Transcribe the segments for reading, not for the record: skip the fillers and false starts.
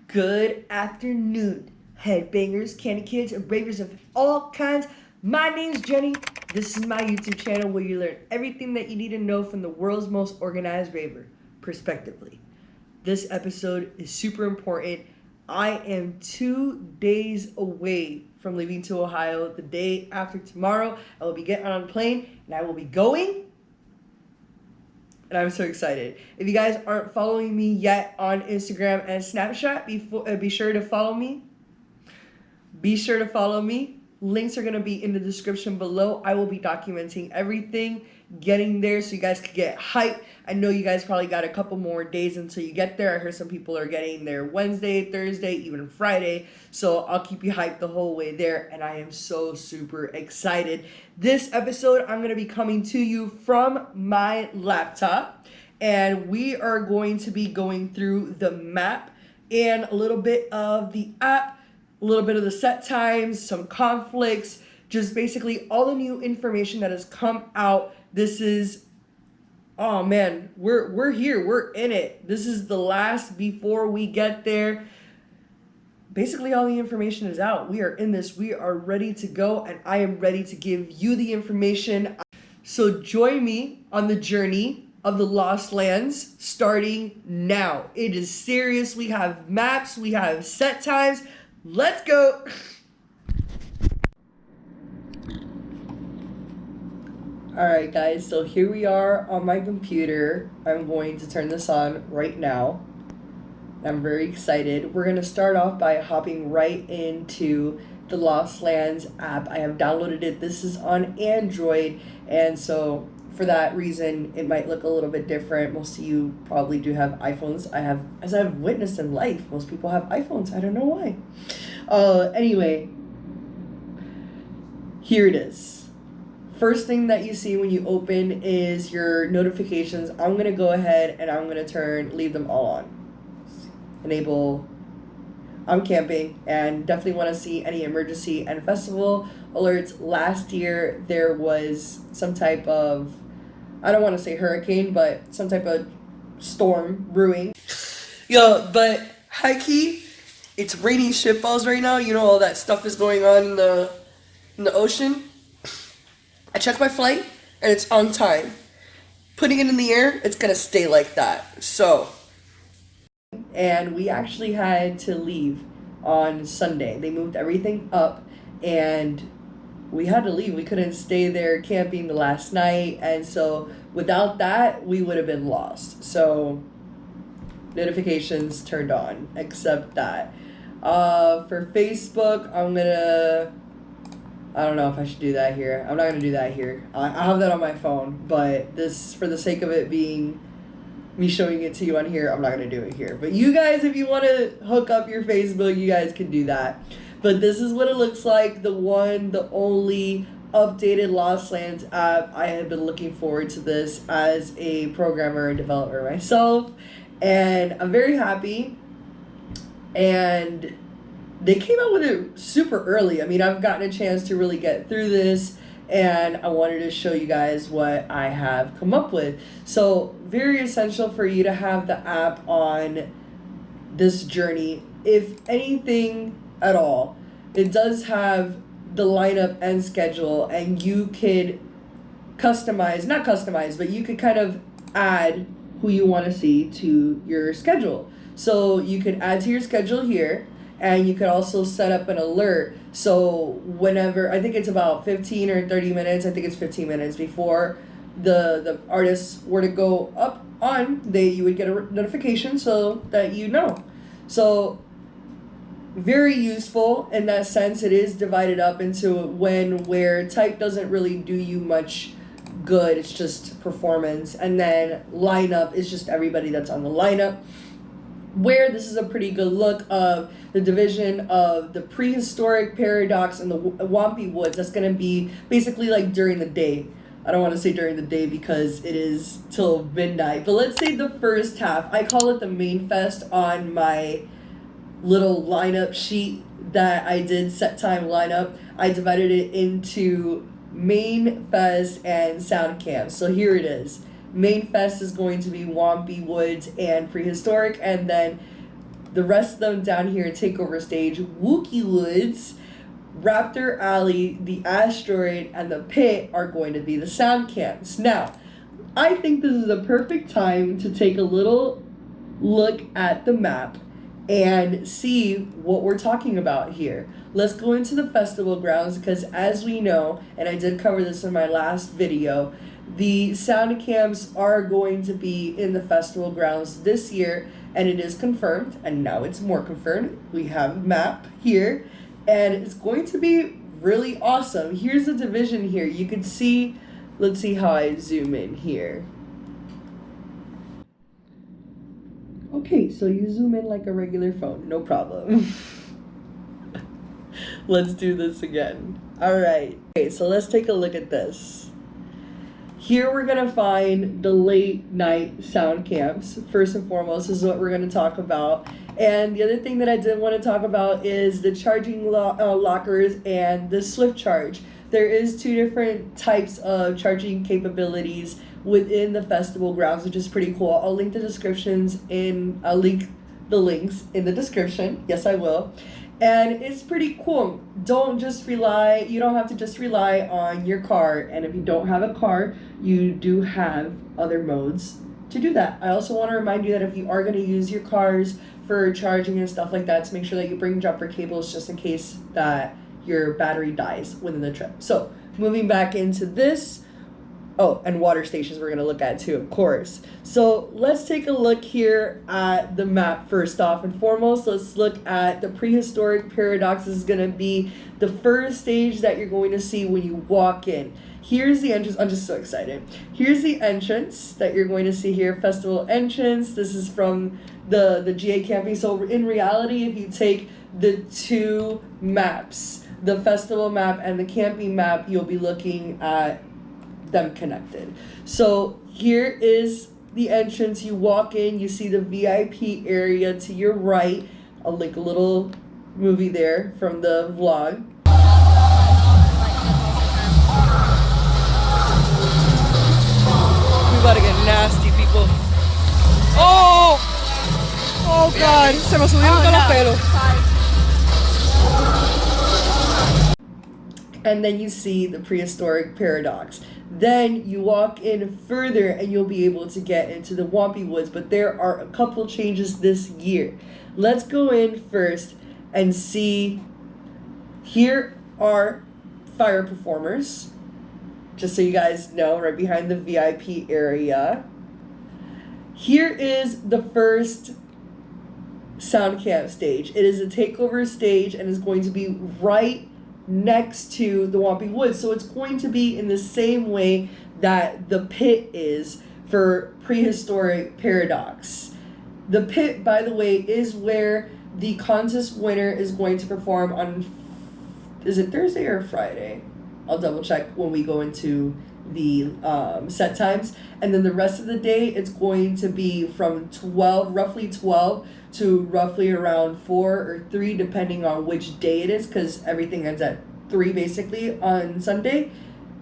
Good afternoon, headbangers, candy kids, and ravers of all kinds. My name's Jenny. This is my YouTube channel where you learn everything that you need to know from the world's most organized raver, prospectively. This episode is super important. I am 2 days away from leaving to Ohio. The day after tomorrow, I will be getting on a plane and I will be going, and I'm so excited. If you guys aren't following me yet on Instagram and Snapchat, be sure to follow me. Be sure to follow me. Links are going to be in the description below. I will be documenting everything, getting there so you guys can get hyped. I know you guys probably got a couple more days until you get there. I heard some people are getting there Wednesday, Thursday, even Friday. So I'll keep you hyped the whole way there. And I am so super excited. This episode, I'm going to be coming to you from my laptop. And we are going to be going through the map and a little bit of the app, a little bit of the set times, some conflicts, just basically all the new information that has come out. This is, oh man, we're here, we're in it. This is the last before we get there. Basically all the information is out. We are in this, we are ready to go, and I am ready to give you the information. So join me on the journey of the Lost Lands starting now. It is serious. We have maps, we have set times. Let's go. Alright guys, so here we are on my computer. I'm going to turn this on right now. I'm very excited. We're going to start off by hopping right into the Lost Lands app. I have downloaded it. This is on Android, and so for that reason it might look a little bit different. Most of you probably do have iPhones. As I've witnessed in life, most people have iPhones. I don't know why. Anyway, here it is. First thing that you see when you open is your notifications. I'm gonna go ahead and I'm gonna leave them all on. Enable I'm camping, and definitely want to see any emergency and festival alerts. Last year there was some type of, I don't want to say hurricane, but some type of storm brewing. Yo, but high key, it's raining shitballs right now. You know, all that stuff is going on in the ocean. I checked my flight and it's on time. Putting it in the air, it's gonna stay like that. So, and we actually had to leave on Sunday. They moved everything up and we had to leave. We couldn't stay there camping the last night, and so without that we would have been lost. So notifications turned on, except that for Facebook I don't know if I should do that here. I'm not gonna do that here. I have that on my phone, but this, for the sake of it being me showing it to you on here, I'm not gonna do it here. But you guys, if you want to hook up your Facebook, you guys can do that. But this is what it looks like, the only updated Lost Lands app. I have been looking forward to this as a programmer and developer myself, and I'm very happy. And they came out with it super early. I mean, I've gotten a chance to really get through this, and I wanted to show you guys what I have come up with. So very essential for you to have the app on this journey. If anything at all, it does have the lineup and schedule, and you could not customize, but you could kind of add who you want to see to your schedule. So you could add to your schedule here, and you could also set up an alert. So whenever, I think it's about 15 or 30 minutes, I think it's 15 minutes before the artists were to go up on, you would get a notification so that you know. So very useful in that sense. It is divided up into when, where. Type doesn't really do you much good. It's just performance. And then lineup is just everybody that's on the lineup. Where, this is a pretty good look of the division of the prehistoric paradox and the Wampy Woods. That's going to be basically like during the day. I don't want to say during the day because it is till midnight, but let's say the first half. I call it the main fest on my little lineup sheet that I did set time lineup. I divided it into main fest and sound camp. So here it is. Main fest is going to be Wampy Woods and prehistoric, and then The rest of them down here, Takeover Stage, Wookie Woods, Raptor Alley, the Asteroid, and the Pit are going to be the sound camps. Now, I think this is a perfect time to take a little look at the map and see what we're talking about here. Let's go into the festival grounds because, as we know, and I did cover this in my last video, the sound camps are going to be in the festival grounds this year, and it is confirmed, and now it's more confirmed. We have a map here, and it's going to be really awesome. Here's the division here. You can see, let's see how I zoom in here. Okay, so you zoom in like a regular phone, no problem. Let's do this again. All right, okay, so let's take a look at this. Here we're gonna find the late night sound camps. First and foremost, this is what we're gonna talk about. And the other thing that I did want to talk about is the charging lockers and the SWFTCharge. There is two different types of charging capabilities within the festival grounds, which is pretty cool. I'll link the descriptions in, I'll link the links in the description. Yes, I will. And it's pretty cool. You don't have to just rely on your car. And if you don't have a car, you do have other modes to do that. I also want to remind you that if you are going to use your cars for charging and stuff like that, to make sure that you bring jumper cables just in case that your battery dies within the trip. So moving back into this, oh, and water stations we're going to look at too, of course. So let's take a look here at the map first off and foremost. Let's look at the prehistoric paradox. This is going to be the first stage that you're going to see when you walk in. Here's the entrance. I'm just so excited. Here's the entrance that you're going to see here, festival entrance. This is from the GA camping. So in reality, if you take the two maps, the festival map and the camping map, you'll be looking at them connected. So here is the entrance. You walk in, you see the VIP area to your right. I'll link a little movie there from the vlog. We about to get nasty, people. Oh! Oh God, se me subieron todos los pelos. And then you see the prehistoric paradox. Then you walk in further and you'll be able to get into the Whompy Woods, but there are a couple changes this year. Let's go in first and see. Here are fire performers, just so you guys know, right behind the VIP area. Here is the first sound camp stage. It is a takeover stage and is going to be right next to the Whompy Woods. So it's going to be in the same way that the pit is for prehistoric paradox. The pit, by the way, is where the contest winner is going to perform on, is it Thursday or Friday? I'll double check when we go into the set times. And then the rest of the day, it's going to be from roughly 12 to roughly around 4 or 3, depending on which day it is, because everything ends at 3 basically on Sunday.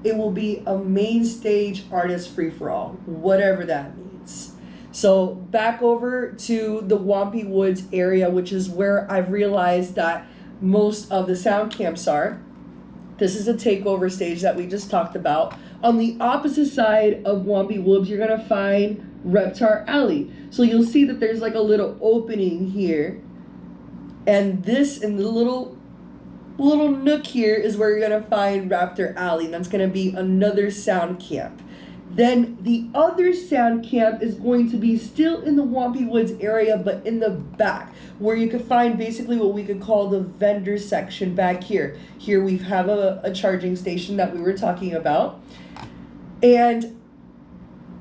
It will be a main stage artist free-for-all, whatever that means. So back over to the Whompy Woods area, which is where I've realized that most of the sound camps are. This is a takeover stage that we just talked about. On the opposite side of Whompy Woods, you're gonna find Reptar Alley. So you'll see that there's like a little opening here. And this, in the little nook here, is where you're gonna find Raptor Alley. That's gonna be another sound camp. Then the other sound camp is going to be still in the Whompy Woods area, but in the back, where you could find basically what we could call the vendor section back here. Here we have a charging station that we were talking about. And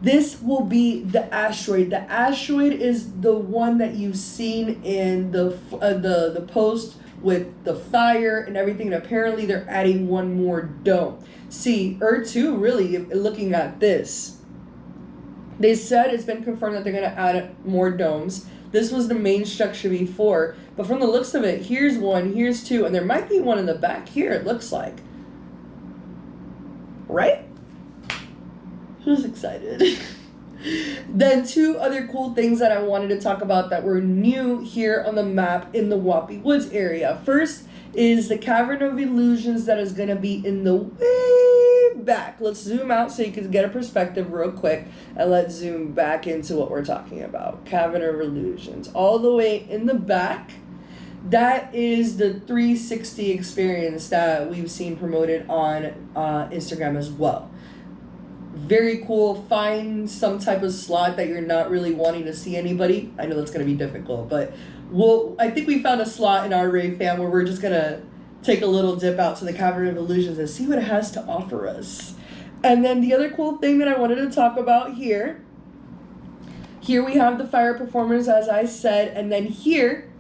this will be the Asteroid. The Asteroid is the one that you've seen in the post with the fire and everything. And apparently they're adding one more dome. See, two, really, looking at this, they said it's been confirmed that they're going to add more domes. This was the main structure before, but from the looks of it, here's one, here's two, and there might be one in the back here, it looks like. Right? Who's excited? Then two other cool things that I wanted to talk about that were new here on the map in the Wappy Woods area. First is the Cavern of Illusions that is going to be in the way back. Let's zoom out so you can get a perspective real quick, and let's zoom back into what we're talking about. Cavern of Illusions. All the way in the back, that is the 360 experience that we've seen promoted on Instagram as well. Very cool. Find some type of slot that you're not really wanting to see anybody. I know that's going to be difficult, but I think we found a slot in our Ray fam where we're just going to take a little dip out to the Cavern of Illusions and see what it has to offer us. And then the other cool thing that I wanted to talk about here we have the fire performers, as I said, and then here,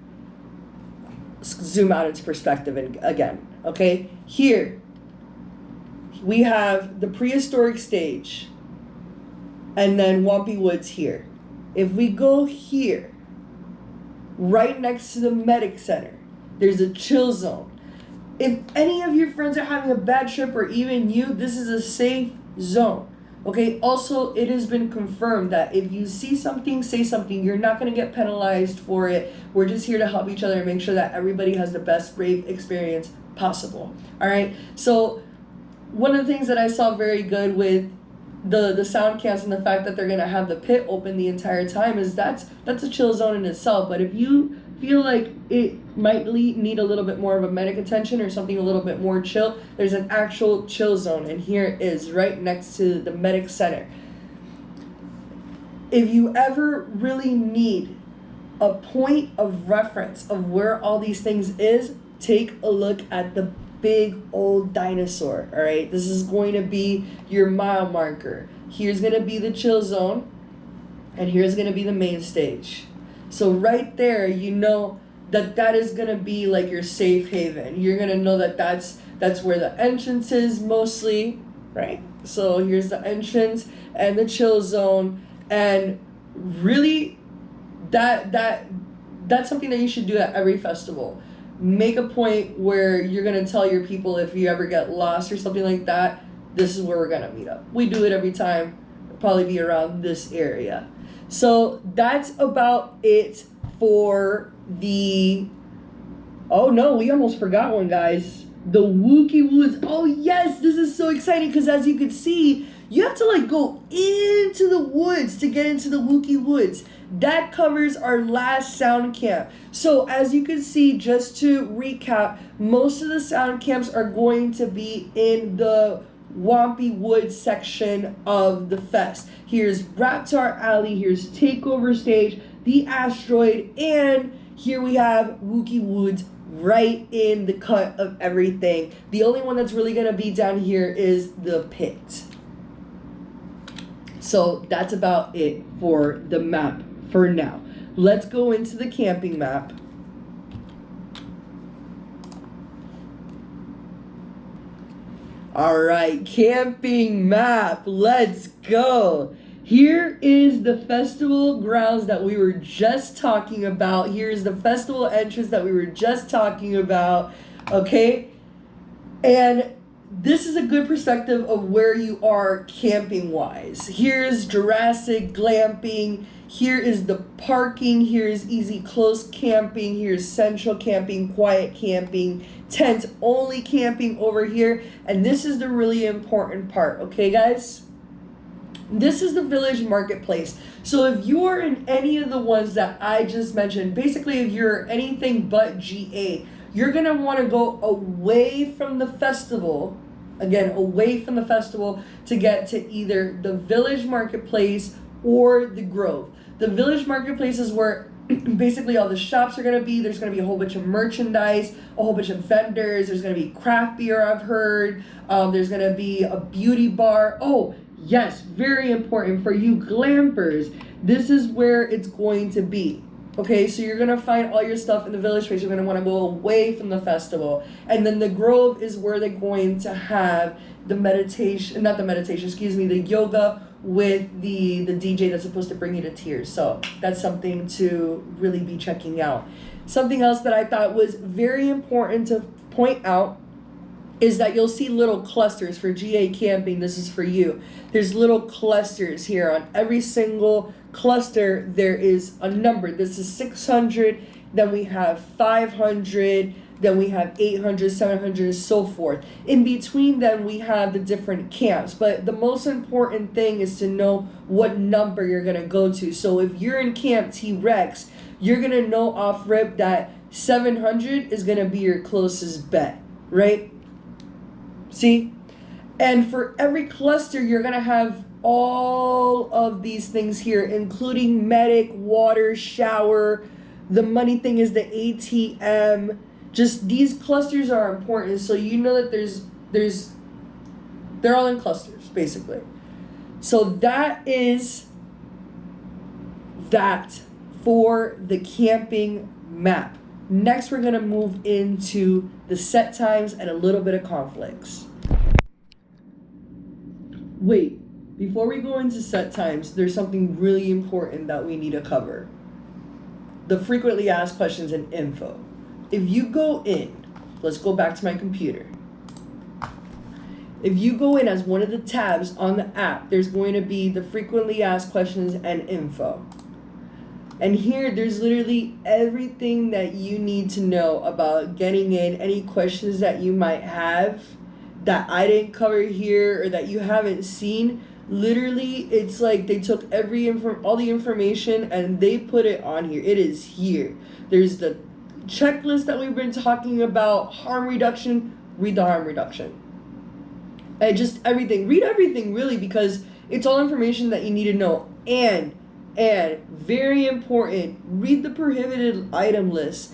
zoom out into perspective again, okay? Here, we have the prehistoric stage, and then Wampy Woods here. If we go here, right next to the medic center, there's a chill zone. If any of your friends are having a bad trip, or even you, this is a safe zone. Okay, also, it has been confirmed that if you see something, say something, you're not going to get penalized for it. We're just here to help each other and make sure that everybody has the best rave experience possible. All right, so one of the things that I saw very good with the sound cans and the fact that they're going to have the pit open the entire time is that's a chill zone in itself. But if you feel like it might need a little bit more of a medic attention or something a little bit more chill, there's an actual chill zone, and here it is right next to the medic center. If you ever really need a point of reference of where all these things is, take a look at the big old dinosaur. All right, this is going to be your mile marker. Here's going to be the chill zone, and here's going to be the main stage. So right there, you know that is going to be like your safe haven. You're going to know that that's where the entrance is mostly, right? So here's the entrance and the chill zone, and really that's something that you should do at every festival. Make a point where you're going to tell your people if you ever get lost or something like that, this is where we're going to meet up. We do it every time. It'll probably be around this area. So that's about it for the... Oh no, we almost forgot one, guys. The Wookie Woods. Oh yes, this is so exciting because as you can see, you have to like go into the woods to get into the Wookie Woods. That covers our last sound camp. So as you can see, just to recap, most of the sound camps are going to be in the Wampy Woods section of the fest. Here's Raptor Alley, here's Takeover Stage, the Asteroid, and here we have Wookie Woods right in the cut of everything. The only one that's really going to be down here is the pit. So that's about it for the map for now. Let's go into the camping map. All right, camping map, let's go. Here is the festival grounds that we were just talking about. Here's the festival entrance that we were just talking about, okay? And this is a good perspective of where you are camping-wise. Here's Jurassic glamping. Here is the parking. Here's easy close camping. Here's central camping, quiet camping, tent only camping over here. And this is the really important part, okay, guys? This is the village marketplace. So if you are in any of the ones that I just mentioned, basically if you're anything but GA, you're going to want to go away from the festival, again, away from the festival to get to either the village marketplace or the Grove. The village marketplace is where basically all the shops are going to be. There's going to be a whole bunch of merchandise, a whole bunch of vendors. There's going to be craft beer, I've heard. There's going to be a beauty bar. Oh, yes, very important for you glampers. This is where it's going to be. Okay, so you're going to find all your stuff in the village space. You're going to want to go away from the festival. And then the Grove is where they're going to have the meditation, not the meditation, excuse me, the yoga with the DJ that's supposed to bring you to tears. So that's something to really be checking out. Something else that I thought was very important to point out is that you'll see little clusters for GA camping. This is for you. There's little clusters here. On every single cluster, there is a number. This is 600, then we have 500, then we have 800, 700, and so forth. In between them, we have the different camps. But the most important thing is to know what number you're going to go to. So if you're in Camp T-Rex, you're going to know off rip that 700 is going to be your closest bet, right? See? And for every cluster, you're going to have all of these things here, including medic, water, shower. The money thing is the ATM. Just these clusters are important, so you know that they're all in clusters, basically. So that is that for the camping map. Next, we're gonna move into the set times and a little bit of conflicts. Wait, before we go into set times, there's something really important that we need to cover. The frequently asked questions and info. If you go in, let's go back to my computer. If you go in as one of the tabs on the app, there's going to be the frequently asked questions and info. And here, there's literally everything that you need to know about getting in, any questions that you might have that I didn't cover here or that you haven't seen. Literally, it's like they took all the information and they put it on here. It is here. There's the checklist that we've been talking about, harm reduction. Read the harm reduction. And just everything. Read everything, really, because it's all information that you need to know. And very important, read the prohibited item list.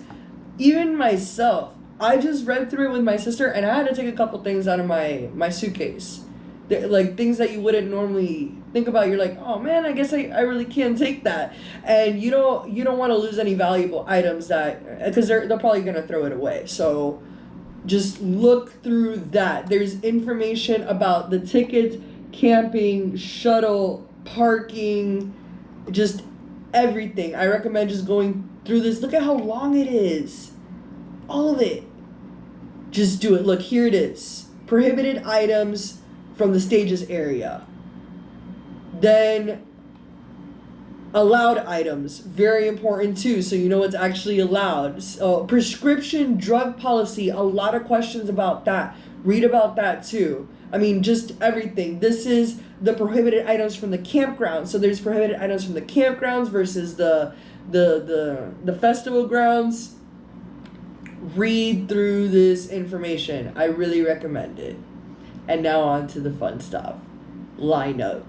Even myself, I just read through it with my sister, and I had to take a couple things out of my suitcase. Like things that you wouldn't normally think about. You're like, oh man, I guess I really can't take that. And you don't want to lose any valuable items that, because they're probably gonna throw it away. So just look through that. There's information about the tickets, camping, shuttle, parking, just everything. I recommend just going through this. Look at how long it is. All of it. Just do it. Look, here it is. Prohibited items from the stages area. Then allowed items, very important too, so you know what's actually allowed. So, prescription drug policy, a lot of questions about that. Read about that too. I mean, just everything. This is the prohibited items from the campground. So there's prohibited items from the campgrounds versus the festival grounds. Read through this information. I really recommend it. And now on to the fun stuff. Lineup.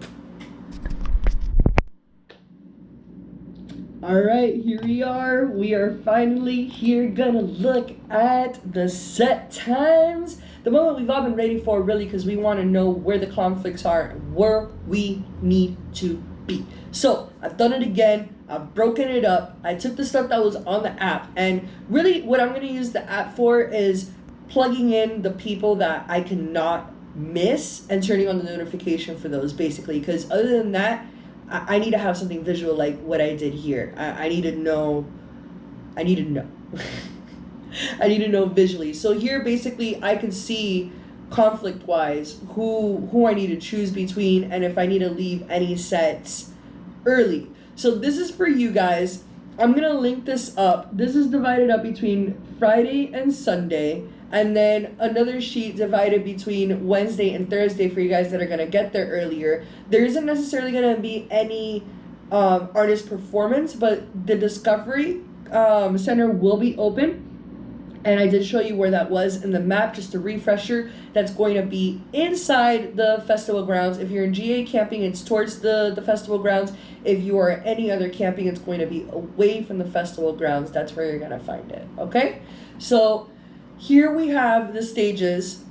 Alright, here we are. We are finally here gonna look at the set times. The moment we've all been waiting for, really, because we want to know where the conflicts are and where we need to be. So I've done it again. I've broken it up. I took the stuff that was on the app, and really what I'm going to use the app for is plugging in the people that I cannot miss and turning on the notification for those, basically, because other than that, I need to have something visual like what I did here. I need to know. I need to know. I need to know visually. So here, basically, I can see conflict-wise who I need to choose between and if I need to leave any sets early. So this is for you guys. I'm going to link this up. This is divided up between Friday and Sunday, and then another sheet divided between Wednesday and Thursday for you guys that are going to get there earlier. There isn't necessarily going to be any artist performance, but the Discovery Center will be open. And I did show you where that was in the map, just a refresher. That's going to be inside the festival grounds. If you're in GA camping, it's towards the festival grounds. If you are any other camping, it's going to be away from the festival grounds. That's where you're going to find it, okay? So here we have the stages,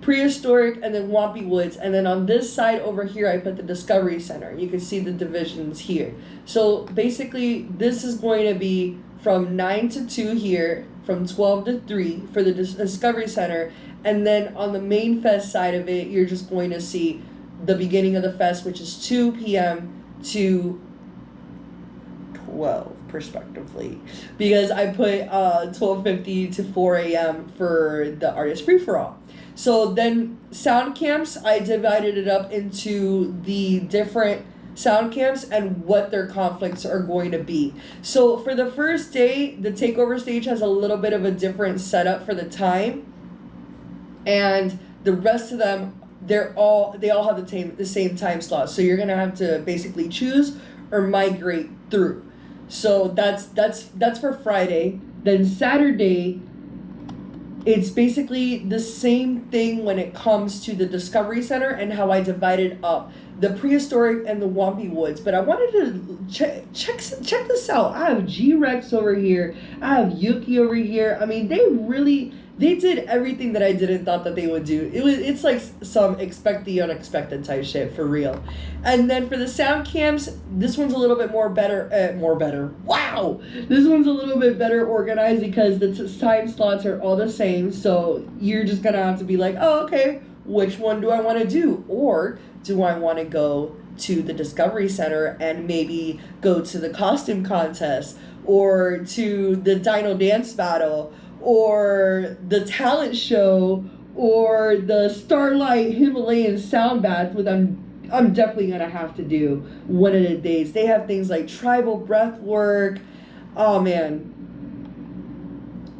Prehistoric and then Wampy Woods. And then on this side over here, I put the Discovery Center. You can see the divisions here. So basically, this is going to be from 9 to 2 here, from 12 to 3 for the Discovery Center. And then on the main fest side of it, you're just going to see the beginning of the fest, which is 2 p.m. to 12, respectively. Because I put 12:50 to 4 a.m. for the artist free-for-all. So then sound camps, I divided it up into the different sound camps and what their conflicts are going to be. So for the first day, the takeover stage has a little bit of a different setup for the time, and the rest of them, they all have the same time slot. So you're gonna have to basically choose or migrate through. So that's for Friday. Then Saturday, it's basically the same thing when it comes to the Discovery Center and how I divided up the prehistoric and the Wampy Woods. But I wanted to check this out. I have G-Rex over here. I have Yuki over here. I mean, they did everything that I didn't thought that they would do. It's like some expect the unexpected type shit for real. And then for the sound cams, this one's a little bit more better. Wow, this one's a little bit better organized because the time slots are all the same. So you're just gonna have to be like, oh, okay, which one do I want to do, or do I want to go to the Discovery Center and maybe go to the costume contest or to the Dino Dance Battle, or the talent show, or the Starlight Himalayan sound bath, which I'm definitely gonna have to do one of the days. They have things like tribal breath work. Oh man.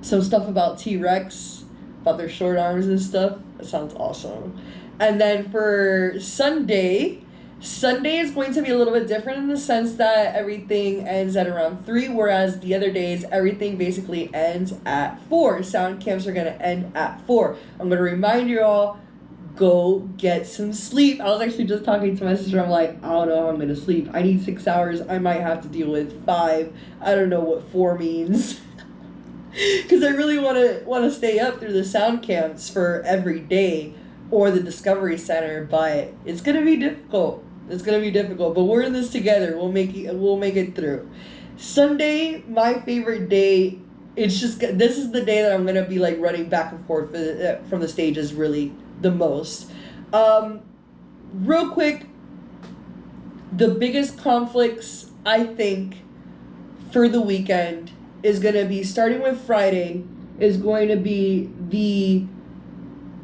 Some stuff about T-Rex, about their short arms and stuff. That sounds awesome. And then for Sunday is going to be a little bit different in the sense that everything ends at around 3, whereas the other days, everything basically ends at 4. Sound camps are going to end at 4. I'm going to remind you all, go get some sleep. I was actually just talking to my sister. I'm like, I don't know how I'm going to sleep. I need 6 hours. I might have to deal with 5. I don't know what 4 means. Because I really want to stay up through the sound camps for every day or the Discovery Center, but it's going to be difficult. It's gonna be difficult, but we're in this together. We'll make it through. Sunday, my favorite day. This is the day that I'm gonna be like running back and forth from the stages really the most. Real quick, the biggest conflicts I think for the weekend is gonna be, starting with Friday, is going to be the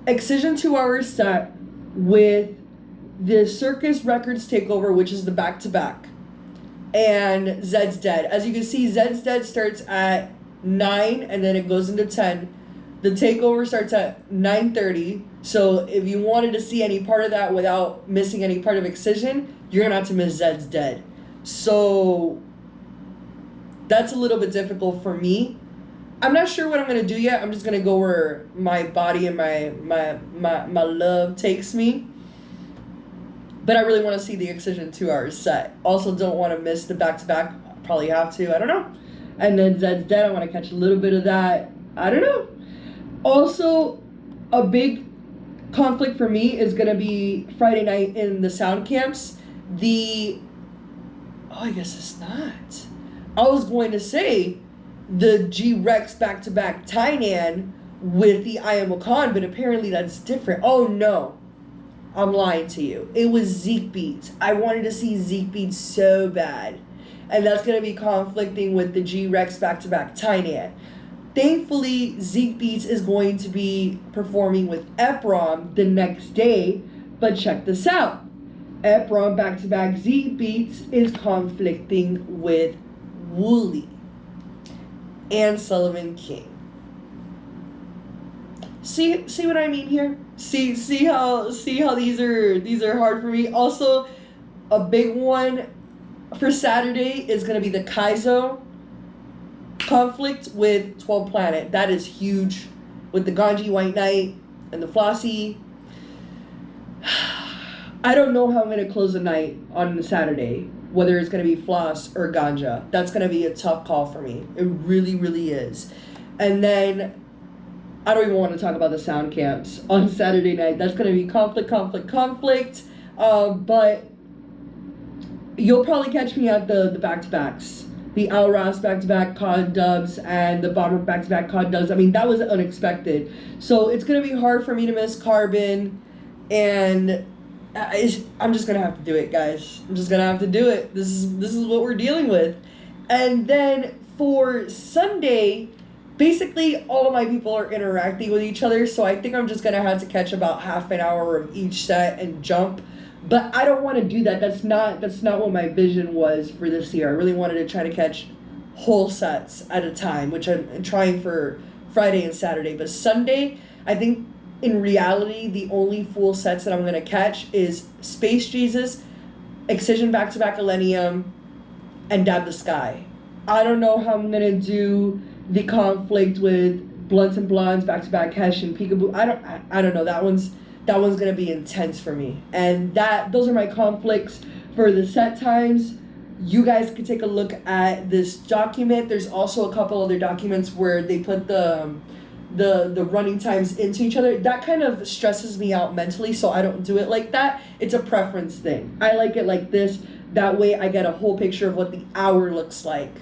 Excision 2-hour set with the Circus Records takeover, which is the back-to-back, and Zed's Dead. As you can see, Zed's Dead starts at 9 and then it goes into 10. The takeover starts at 9:30. So if you wanted to see any part of that without missing any part of Excision, you're gonna have to miss Zed's Dead. So that's a little bit difficult for me. I'm not sure what I'm gonna do yet. I'm just gonna go where my body and my love takes me. But I really want to see the Excision 2-hour set. Also don't want to miss the back-to-back. Probably have to. I don't know. And then Zed's Dead. I want to catch a little bit of that. I don't know. Also, a big conflict for me is going to be Friday night in the sound camps. Oh, I guess it's not. I was going to say the G-Rex back-to-back Tainan with the I Am Wakan, but apparently that's different. Oh, no. I'm lying to you. It was Zeke Beats. I wanted to see Zeke Beats so bad. And that's going to be conflicting with the G-Rex back-to-back Tainan. Thankfully, Zeke Beats is going to be performing with Eprom the next day. But check this out. Eprom back-to-back Zeke Beats is conflicting with Wooly and Sullivan King. See what I mean here? See how these are hard for me. Also, a big one for Saturday is gonna be the Kaizo conflict with 12 Planet. That is huge with the Ganji White Knight and the Flossie. I don't know how I'm gonna close the night on Saturday, whether it's gonna be Floss or Ganja. That's gonna be a tough call for me. It really, really is. And then I don't even want to talk about the sound camps on Saturday night. That's going to be conflict. But you'll probably catch me at the back-to-backs. The Al Ras back-to-back COD dubs and the Bomber back-to-back COD dubs. I mean, that was unexpected. So it's going to be hard for me to miss Carbon. And I'm just going to have to do it, guys. I'm just going to have to do it. This is what we're dealing with. And then for Sunday, basically all of my people are interacting with each other, so I think I'm just gonna have to catch about half an hour of each set and jump. But I don't want to do that. That's not what my vision was for this year. I really wanted to try to catch whole sets at a time, which I'm trying for Friday and Saturday. But Sunday, I think in reality, the only full sets that I'm gonna catch is Space Jesus, Excision Back to Back Millennium, and Dab the Sky. I don't know how I'm gonna do the conflict with Blunts and Blondes back to back Hesh and Peekaboo. I don't know. That one's gonna be intense for me. And those are my conflicts for the set times. You guys can take a look at this document. There's also a couple other documents where they put the running times into each other. That kind of stresses me out mentally, so I don't do it like that. It's a preference thing. I like it like this. That way I get a whole picture of what the hour looks like.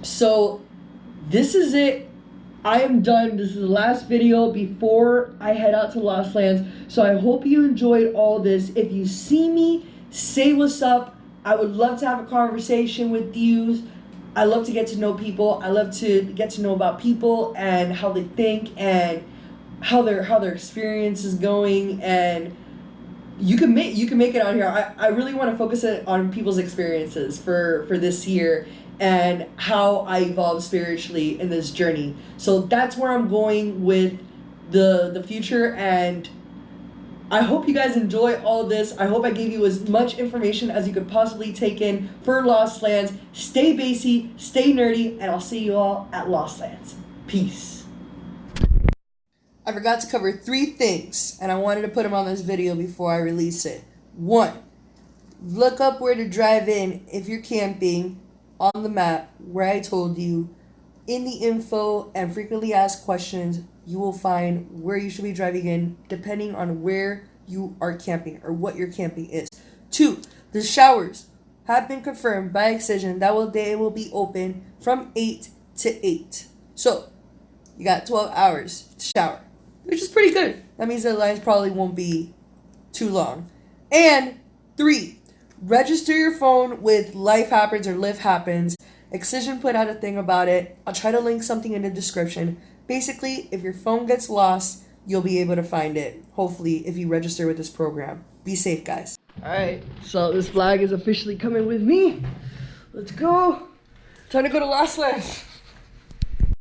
So this is it. I am done. This is the last video before I head out to Lost Lands. So I hope you enjoyed all this. If you see me, say what's up. I would love to have a conversation with you. I love to get to know people. I love to get to know about people and how they think and how their experience is going. And you can make it on here. I really want to focus it on people's experiences for this year and how I evolved spiritually in this journey. So that's where I'm going with the future, and I hope you guys enjoy all this. I hope I gave you as much information as you could possibly take in for Lost Lands. Stay bassy, stay nerdy, and I'll see you all at Lost Lands. Peace. I forgot to cover 3 things, and I wanted to put them on this video before I release it. 1, look up where to drive in if you're camping on the map where I told you. In the info and frequently asked questions, you will find where you should be driving in depending on where you are camping or what your camping is. 2, the showers have been confirmed by Excision that they will be open from 8 to 8. So you got 12 hours to shower, which is pretty good. That means the lines probably won't be too long. And 3, register your phone with Life Happens or Live Happens. Excision put out a thing about it. I'll try to link something in the description. Basically, if your phone gets lost, you'll be able to find it. Hopefully, if you register with this program. Be safe, guys. Alright, so this flag is officially coming with me. Let's go. Time to go to Lost Lands.